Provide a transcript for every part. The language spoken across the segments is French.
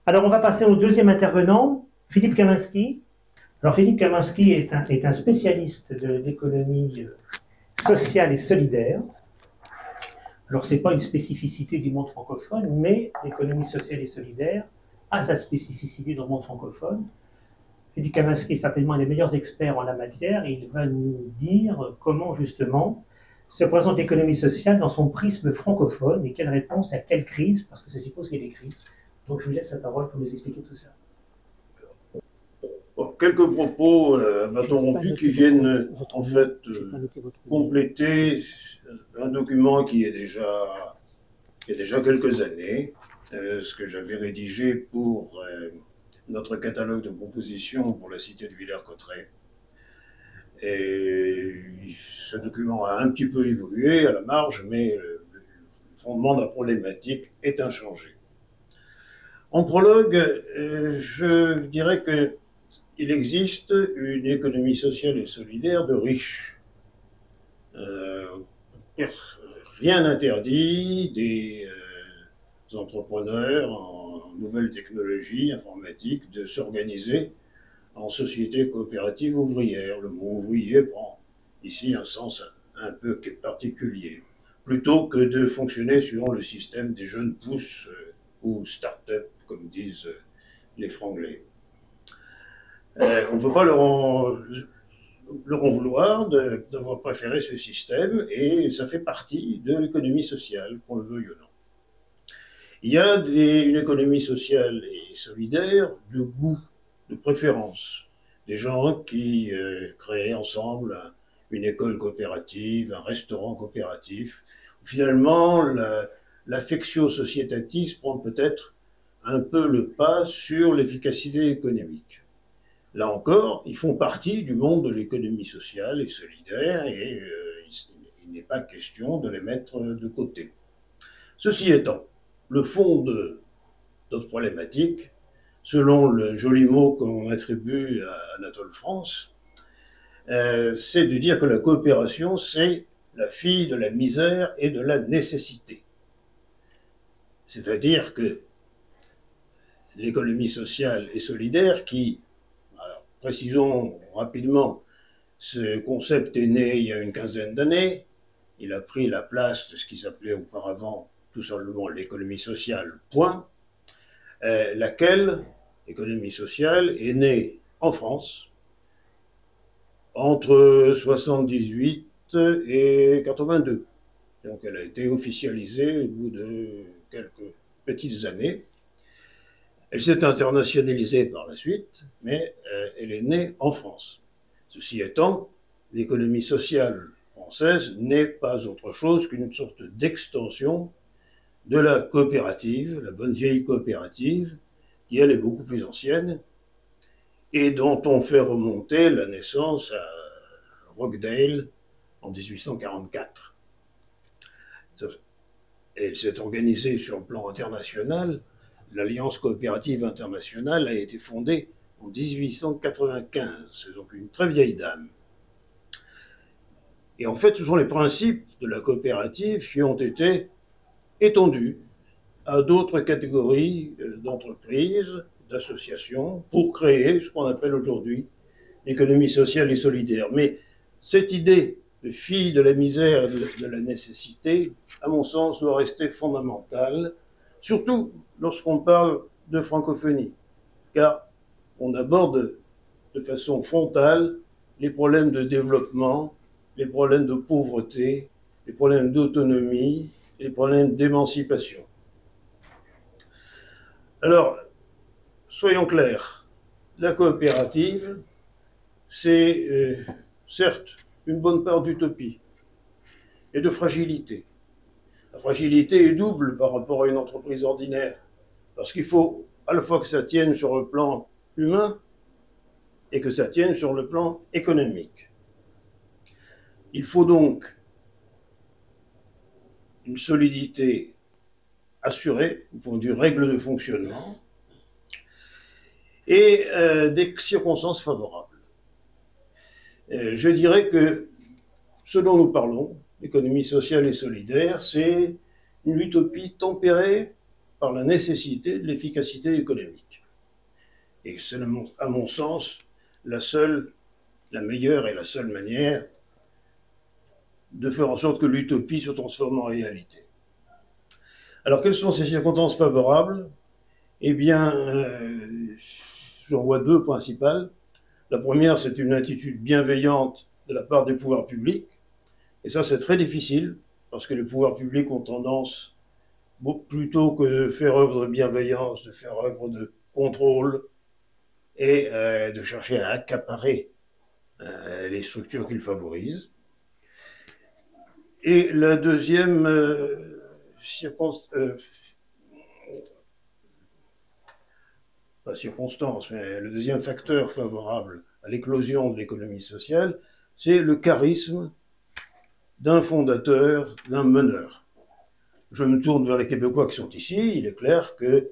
Alors, on va passer au deuxième intervenant, Philippe Kaminski. Alors, Philippe Kaminski est un spécialiste de l'économie sociale et solidaire. Alors, ce n'est pas une spécificité du monde francophone, mais l'économie sociale et solidaire a sa spécificité dans le monde francophone. Philippe Kaminski est certainement un des meilleurs experts en la matière. Et il va nous dire comment, justement, se présente l'économie sociale dans son prisme francophone et quelle réponse à quelle crise, parce que ça suppose qu'il y a des crises. Donc, je vous laisse la parole pour nous expliquer tout ça. Bon, quelques propos interrompus qui viennent en fait compléter un document qui est déjà quelques années, ce que j'avais rédigé pour notre catalogue de propositions pour la cité de Villers-Cotterêts. Et ce document a un petit peu évolué à la marge, mais le fondement de la problématique est inchangé. En prologue, je dirais qu'il existe une économie sociale et solidaire de riches. Rien n'interdit des entrepreneurs en nouvelles technologies informatiques de s'organiser en société coopérative ouvrière. Le mot ouvrier prend ici un sens un peu particulier, plutôt que de fonctionner selon le système des jeunes pousses ou start-up, comme disent les franglais. On ne peut pas leur en vouloir d'avoir préféré ce système, et ça fait partie de l'économie sociale, qu'on le veuille ou non. Il y a une économie sociale et solidaire de goût, de préférence. Des gens qui créent ensemble une école coopérative, un restaurant coopératif. Finalement, l'affectio societatis prend peut-être un peu le pas sur l'efficacité économique. Là encore, ils font partie du monde de l'économie sociale et solidaire, et il n'est pas question de les mettre de côté. Ceci étant, le fond de notre problématique, selon le joli mot qu'on attribue à Anatole France, c'est de dire que la coopération, c'est la fille de la misère et de la nécessité. C'est-à-dire que l'économie sociale et solidaire qui, alors, précisons rapidement, ce concept est né il y a une quinzaine d'années, il a pris la place de ce qui s'appelait auparavant tout simplement l'économie sociale, point, laquelle, l'économie sociale, est née en France entre 78 et 82. Donc elle a été officialisée au bout de quelques petites années. Elle s'est internationalisée par la suite, mais elle est née en France. Ceci étant, l'économie sociale française n'est pas autre chose qu'une sorte d'extension de la coopérative, la bonne vieille coopérative, qui elle est beaucoup plus ancienne, et dont on fait remonter la naissance à Rochdale en 1844. Elle s'est organisée sur le plan international. L'Alliance coopérative internationale a été fondée en 1895, c'est donc une très vieille dame. Et en fait, ce sont les principes de la coopérative qui ont été étendus à d'autres catégories d'entreprises, d'associations, pour créer ce qu'on appelle aujourd'hui l'économie sociale et solidaire. Mais cette idée de fille de la misère et de la nécessité, à mon sens, doit rester fondamentale, surtout lorsqu'on parle de francophonie, car on aborde de façon frontale les problèmes de développement, les problèmes de pauvreté, les problèmes d'autonomie, les problèmes d'émancipation. Alors, soyons clairs, la coopérative, c'est certes une bonne part d'utopie et de fragilité. La fragilité est double par rapport à une entreprise ordinaire, parce qu'il faut à la fois que ça tienne sur le plan humain et que ça tienne sur le plan économique. Il faut donc une solidité assurée au point de vue règles de fonctionnement et des circonstances favorables. Je dirais que ce dont nous parlons, l'économie sociale et solidaire, c'est une utopie tempérée par la nécessité de l'efficacité économique. Et c'est, à mon sens, la meilleure et la seule manière de faire en sorte que l'utopie se transforme en réalité. Alors, quelles sont ces circonstances favorables? Eh bien, j'en vois deux principales. La première, c'est une attitude bienveillante de la part des pouvoirs publics. Et ça, c'est très difficile, parce que les pouvoirs publics ont tendance, plutôt que de faire œuvre de bienveillance, de faire œuvre de contrôle et de chercher à accaparer les structures qu'ils favorisent. Et la deuxième circonstance, mais le deuxième facteur favorable à l'éclosion de l'économie sociale, c'est le charisme d'un fondateur, d'un meneur. Je me tourne vers les Québécois qui sont ici. Il est clair que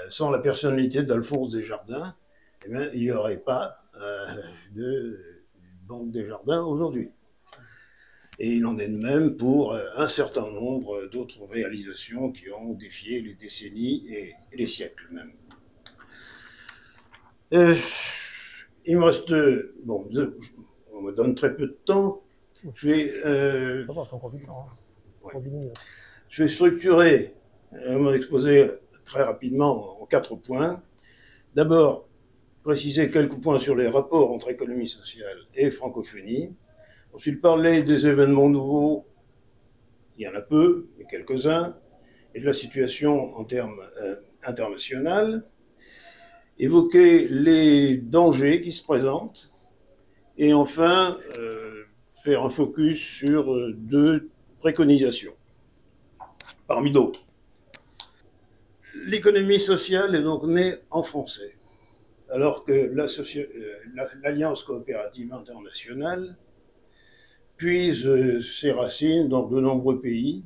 sans la personnalité d'Alphonse Desjardins, eh bien, il n'y aurait pas de Banque Desjardins aujourd'hui. Et il en est de même pour un certain nombre d'autres réalisations qui ont défié les décennies et les siècles même. Il me reste... Bon, on me donne très peu de temps. Je vais structurer mon exposé très rapidement en 4 points. D'abord, préciser quelques points sur les rapports entre économie sociale et francophonie. Ensuite, parler des événements nouveaux, il y en a peu, mais quelques-uns, et de la situation en termes internationaux. Évoquer les dangers qui se présentent, et enfin, faire un focus sur 2 préconisations, parmi d'autres. L'économie sociale est donc née en français, alors que l'Alliance coopérative internationale puise ses racines dans de nombreux pays,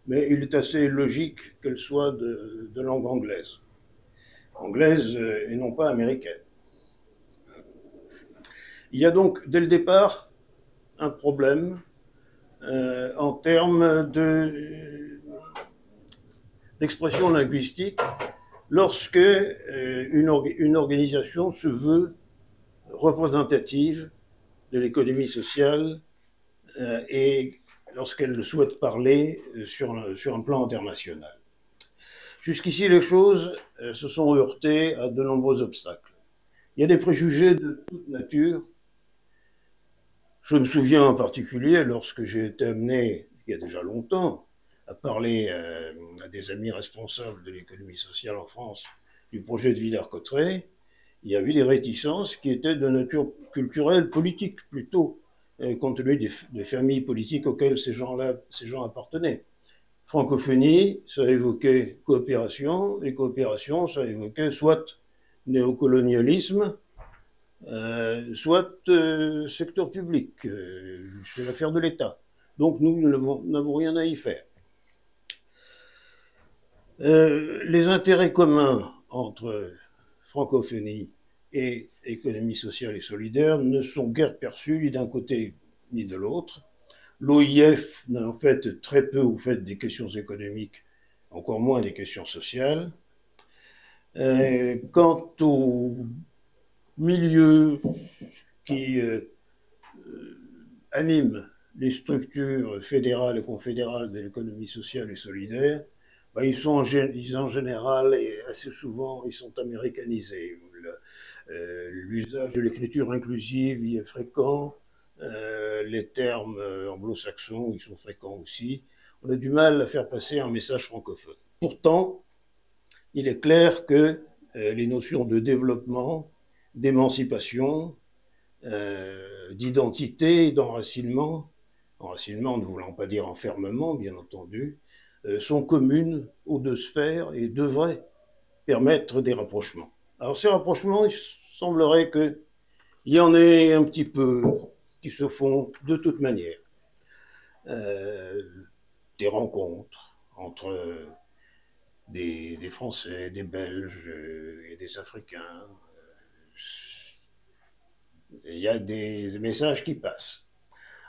mais il est assez logique qu'elle soit de langue anglaise. Anglaise et non pas américaine. Il y a donc, dès le départ, un problème en termes d'expression linguistique lorsque une organisation se veut représentative de l'économie sociale et lorsqu'elle souhaite parler sur un plan international. Jusqu'ici, les choses se sont heurtées à de nombreux obstacles. Il y a des préjugés de toute nature. Je me souviens en particulier, lorsque j'ai été amené, il y a déjà longtemps, à parler à des amis responsables de l'économie sociale en France du projet de Villers-Cotterêts, il y a eu des réticences qui étaient de nature culturelle, politique plutôt, compte tenu des familles politiques auxquelles ces gens appartenaient. Francophonie, ça évoquait coopération, et coopération, ça évoquait soit néocolonialisme, soit secteur public. C'est l'affaire de l'État. Donc nous n'avons rien à y faire. Les intérêts communs entre francophonie et économie sociale et solidaire ne sont guère perçus ni d'un côté ni de l'autre. L'OIF n'a en fait très peu au fait des questions économiques, encore moins des questions sociales. Quant au milieu qui anime les structures fédérales et confédérales de l'économie sociale et solidaire, ils en général et assez souvent, ils sont américanisés. L'usage de l'écriture inclusive y est fréquent. Les termes anglo-saxons, ils sont fréquents aussi. On a du mal à faire passer un message francophone. Pourtant, il est clair que les notions de développement, d'émancipation, d'identité, d'enracinement, enracinement ne voulant pas dire enfermement, bien entendu, sont communes aux 2 sphères et devraient permettre des rapprochements. Alors ces rapprochements, il semblerait qu'il y en ait un petit peu qui se font de toute manière. Des rencontres entre des Français, des Belges et des Africains. Il y a des messages qui passent.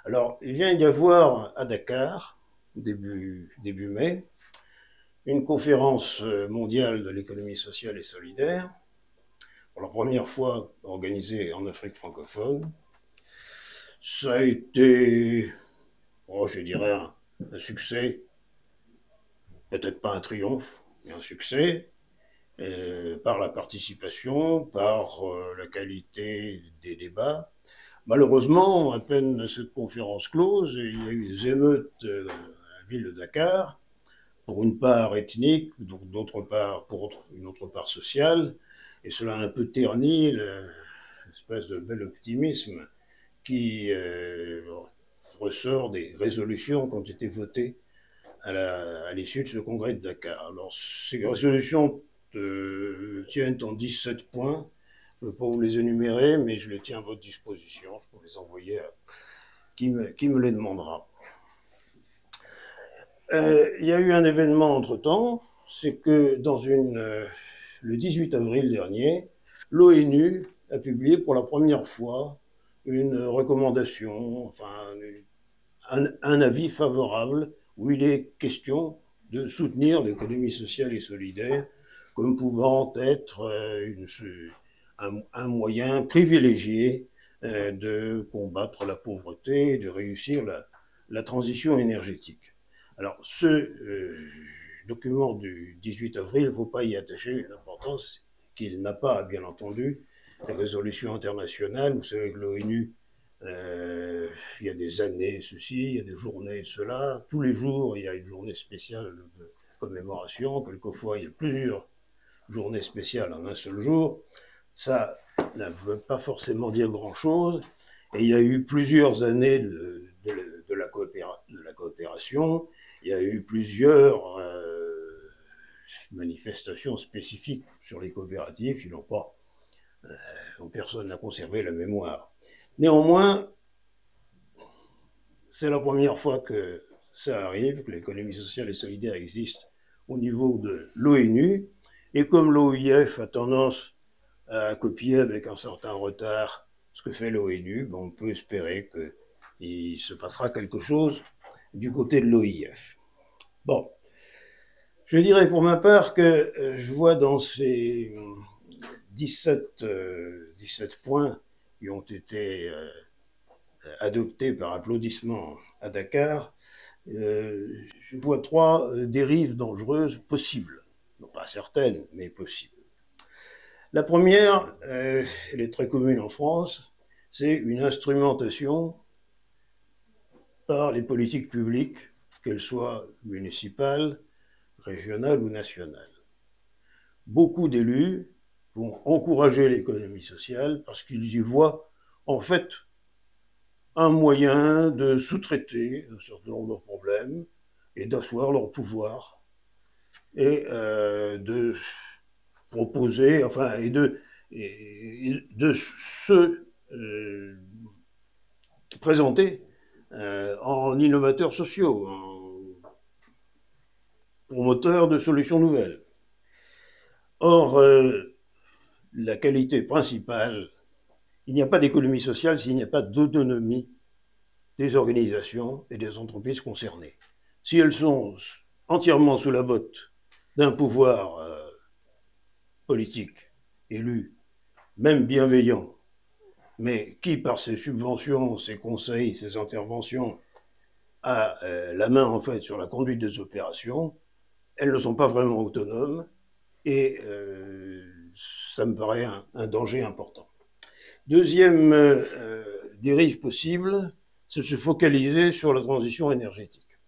Alors, il vient d'y avoir à Dakar, début mai, une conférence mondiale de l'économie sociale et solidaire, pour la première fois organisée en Afrique francophone. Ça a été, je dirais, un succès, peut-être pas un triomphe, mais un succès, par la participation, par la qualité des débats. Malheureusement, à peine cette conférence close, il y a eu des émeutes à la ville de Dakar, pour une part ethnique, d'autre part pour une autre part sociale, et cela a un peu terni l'espèce de bel optimisme qui ressort des résolutions qui ont été votées à l'issue de ce congrès de Dakar. Alors, ces résolutions tiennent en 17 points. Je ne veux pas vous les énumérer, mais je les tiens à votre disposition. Je peux les envoyer à qui me les demandera. Il y a eu un événement entre-temps, c'est que le 18 avril dernier, l'ONU a publié pour la première fois une recommandation, enfin un avis favorable où il est question de soutenir l'économie sociale et solidaire comme pouvant être un moyen privilégié de combattre la pauvreté et de réussir la transition énergétique. Alors, ce document du 18 avril, il ne faut pas y attacher une importance qu'il n'a pas, bien entendu, les résolutions internationales. Vous savez que l'ONU, il y a des années ceci, il y a des journées cela. Tous les jours, il y a une journée spéciale de commémoration. Quelquefois, il y a plusieurs journées spéciales en un seul jour. Ça ne veut pas forcément dire grand-chose. Et il y a eu plusieurs années de la coopération. Il y a eu plusieurs manifestations spécifiques sur les coopératives qui n'ont pas, dont personne n'a conservé la mémoire. Néanmoins, c'est la première fois que ça arrive, que l'économie sociale et solidaire existe au niveau de l'ONU. Et comme l'OIF a tendance à copier avec un certain retard ce que fait l'ONU, on peut espérer qu'il se passera quelque chose du côté de l'OIF. Bon, je dirais pour ma part que je vois dans ces 17 points qui ont été adoptés par applaudissement à Dakar, je vois 3 dérives dangereuses possibles. Non pas certaines, mais possibles. La première, elle est très commune en France, c'est une instrumentation par les politiques publiques, qu'elles soient municipales, régionales ou nationales. Beaucoup d'élus vont encourager l'économie sociale parce qu'ils y voient en fait un moyen de sous-traiter un certain nombre de problèmes et d'asseoir leur pouvoir et de proposer, enfin, et de se présenter en innovateurs sociaux, en promoteurs de solutions nouvelles. Or, la qualité principale, il n'y a pas d'économie sociale s'il n'y a pas d'autonomie des organisations et des entreprises concernées. Si elles sont entièrement sous la botte d'un pouvoir politique, élu, même bienveillant, mais qui, par ses subventions, ses conseils, ses interventions, a la main en fait sur la conduite des opérations, elles ne sont pas vraiment autonomes et ça me paraît un danger important. Deuxième dérive possible, c'est de se focaliser sur la transition énergétique.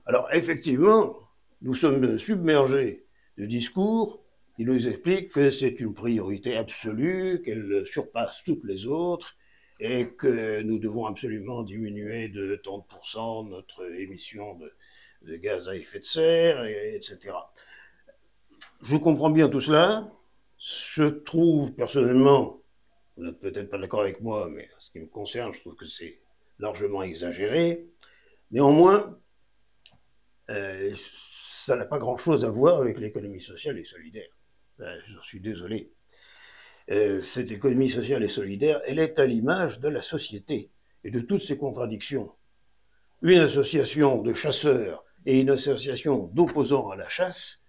Alors effectivement, nous sommes submergés de discours qui nous expliquent que c'est une priorité absolue, qu'elle surpasse toutes les autres et que nous devons absolument diminuer de tant de pourcents notre émission de gaz à effet de serre, etc. Je comprends bien tout cela. Je trouve personnellement, vous n'êtes peut-être pas d'accord avec moi, mais en ce qui me concerne, je trouve que c'est largement exagéré. Néanmoins, ça n'a pas grand-chose à voir avec l'économie sociale et solidaire. J'en suis désolé. Cette économie sociale et solidaire, elle est à l'image de la société et de toutes ses contradictions. Une association de chasseurs et une association d'opposants à la chasse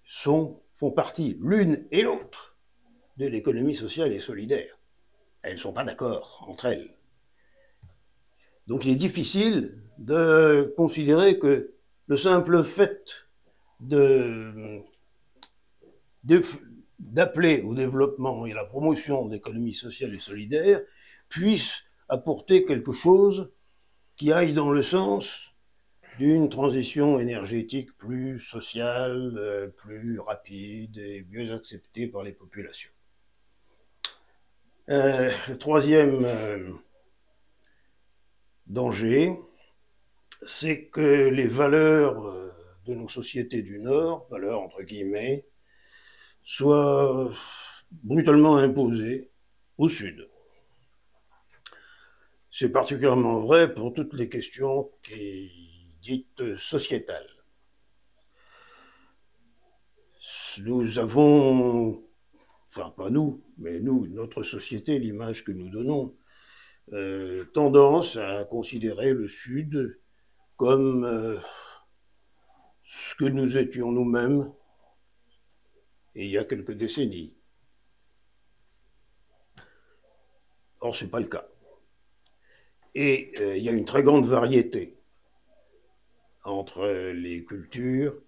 font partie, l'une et l'autre, de l'économie sociale et solidaire. Elles ne sont pas d'accord entre elles. Donc il est difficile de considérer que le simple fait d'appeler au développement et à la promotion de l'économie sociale et solidaire puisse apporter quelque chose qui aille dans le sens d'une transition énergétique plus sociale, plus rapide et mieux acceptée par les populations. Le troisième danger, c'est que les valeurs de nos sociétés du Nord, valeurs entre guillemets, soient brutalement imposées au Sud. C'est particulièrement vrai pour toutes les questions dites sociétales. Nous avons, enfin pas nous, mais nous, notre société, l'image que nous donnons, tendance à considérer le Sud comme ce que nous étions nous-mêmes il y a quelques décennies. Or, ce n'est pas le cas. Et il y a une très grande variété entre les cultures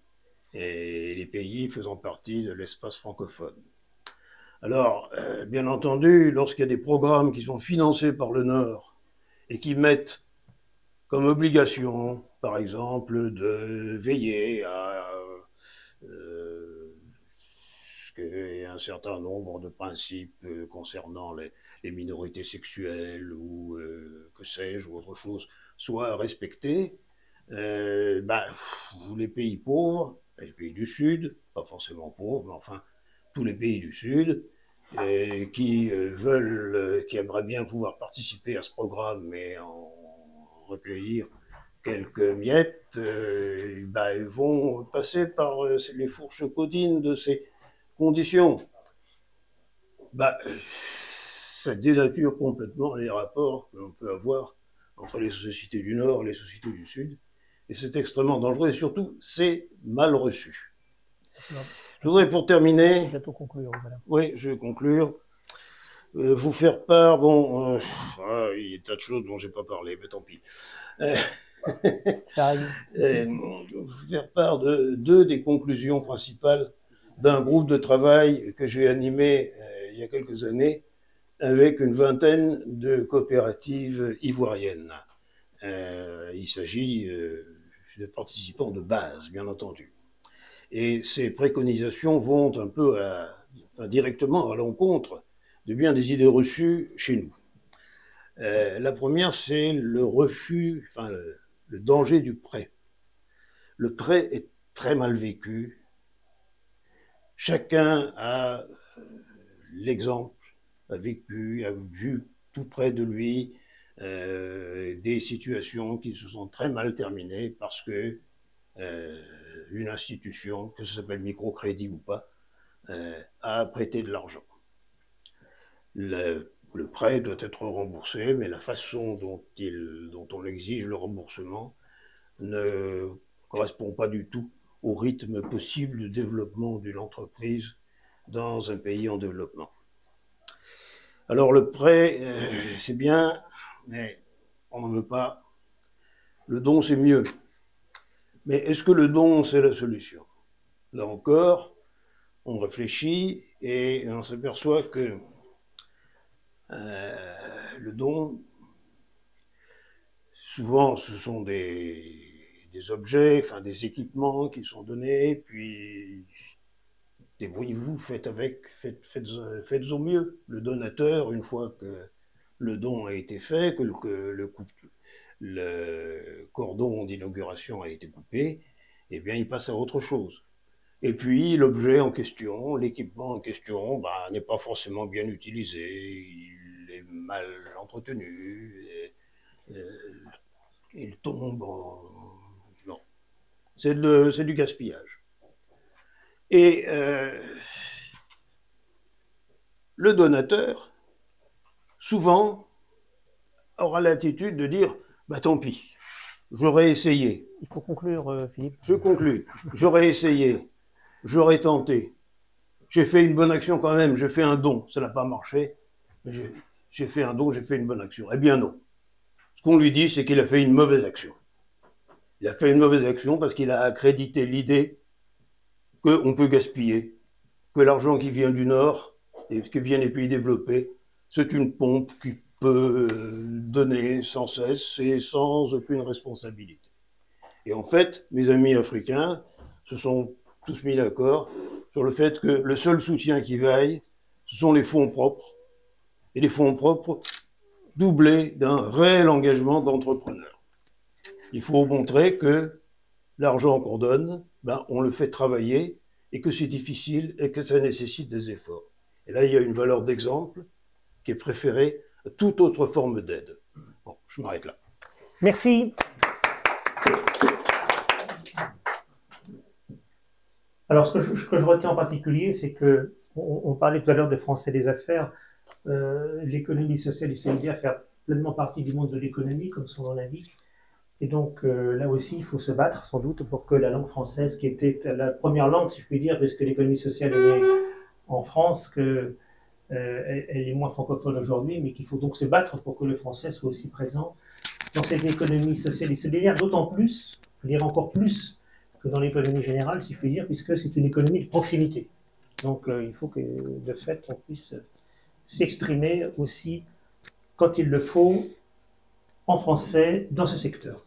et les pays faisant partie de l'espace francophone. Alors, bien entendu, lorsqu'il y a des programmes qui sont financés par le Nord et qui mettent comme obligation, par exemple, de veiller à ce qu'il y ait un certain nombre de principes concernant les minorités sexuelles ou que sais-je, ou autre chose, soient respectés, les pays pauvres, les pays du Sud, pas forcément pauvres, mais enfin, tous les pays du Sud, qui aimeraient bien pouvoir participer à ce programme, mais en recueillir quelques miettes, ils vont passer par les fourches codines de ces conditions. Ça dénature complètement les rapports que l'on peut avoir entre les sociétés du Nord et les sociétés du Sud, et c'est extrêmement dangereux, et surtout, c'est mal reçu. Je voudrais, pour terminer... Bientôt conclure, voilà. Oui, je vais conclure. Vous faire part, il y a des tas de choses dont je n'ai pas parlé, mais tant pis. Vous faire part de deux des conclusions principales d'un groupe de travail que j'ai animé il y a quelques années avec une vingtaine de coopératives ivoiriennes. Il s'agit de participants de base, bien entendu. Et ces préconisations vont un peu directement à l'encontre de bien des idées reçues chez nous. La première, c'est le refus, le danger du prêt. Le prêt est très mal vécu. Chacun a l'exemple, a vécu, a vu tout près de lui des situations qui se sont très mal terminées parce que une institution, que ça s'appelle microcrédit ou pas, a prêté de l'argent. Le prêt doit être remboursé, mais la façon dont on exige le remboursement ne correspond pas du tout au rythme possible de développement d'une entreprise dans un pays en développement. Alors le prêt, c'est bien, mais on ne veut pas. Le don, c'est mieux. Mais est-ce que le don, c'est la solution? Là encore, on réfléchit et on s'aperçoit que le don, souvent, ce sont des objets, des équipements qui sont donnés, puis débrouillez-vous, faites au mieux. Le donateur, une fois que le don a été fait, que le cordon d'inauguration a été coupé, eh bien, il passe à autre chose. Et puis, l'objet en question, l'équipement en question, n'est pas forcément bien utilisé, il est mal entretenu, il tombe non. C'est du gaspillage. Et le donateur, souvent, aura l'attitude de dire tant pis, j'aurais essayé. Il faut conclure, Philippe. Je conclus. J'aurais essayé, j'aurais tenté. J'ai fait une bonne action quand même, j'ai fait un don. Ça n'a pas marché. J'ai fait un don, j'ai fait une bonne action. Eh bien non. Ce qu'on lui dit, c'est qu'il a fait une mauvaise action. Il a fait une mauvaise action parce qu'il a accrédité l'idée qu'on peut gaspiller, que l'argent qui vient du Nord et qui vient des pays développés, c'est une pompe qui peut donner sans cesse et sans aucune responsabilité. Et en fait, mes amis africains se sont tous mis d'accord sur le fait que le seul soutien qui vaille, ce sont les fonds propres, et les fonds propres doublés d'un réel engagement d'entrepreneurs. Il faut montrer que l'argent qu'on donne, on le fait travailler et que c'est difficile et que ça nécessite des efforts. Et là, il y a une valeur d'exemple qui est préférée à toute autre forme d'aide. Bon, je m'arrête là. Merci. Alors, ce que je retiens en particulier, c'est que on parlait tout à l'heure de Français des affaires. L'économie sociale et solidaire fait pleinement partie du monde de l'économie, comme son nom l'indique. Et donc, là aussi, il faut se battre, sans doute, pour que la langue française, qui était la première langue, si je puis dire, puisque l'économie sociale est née en France, qu'elle est moins francophone aujourd'hui, mais qu'il faut donc se battre pour que le français soit aussi présent dans cette économie sociale et solidaire, d'autant plus, je veux dire encore plus, que dans l'économie générale, si je puis dire, puisque c'est une économie de proximité. Donc, il faut que, de fait, on puisse s'exprimer aussi, quand il le faut, en français, dans ce secteur.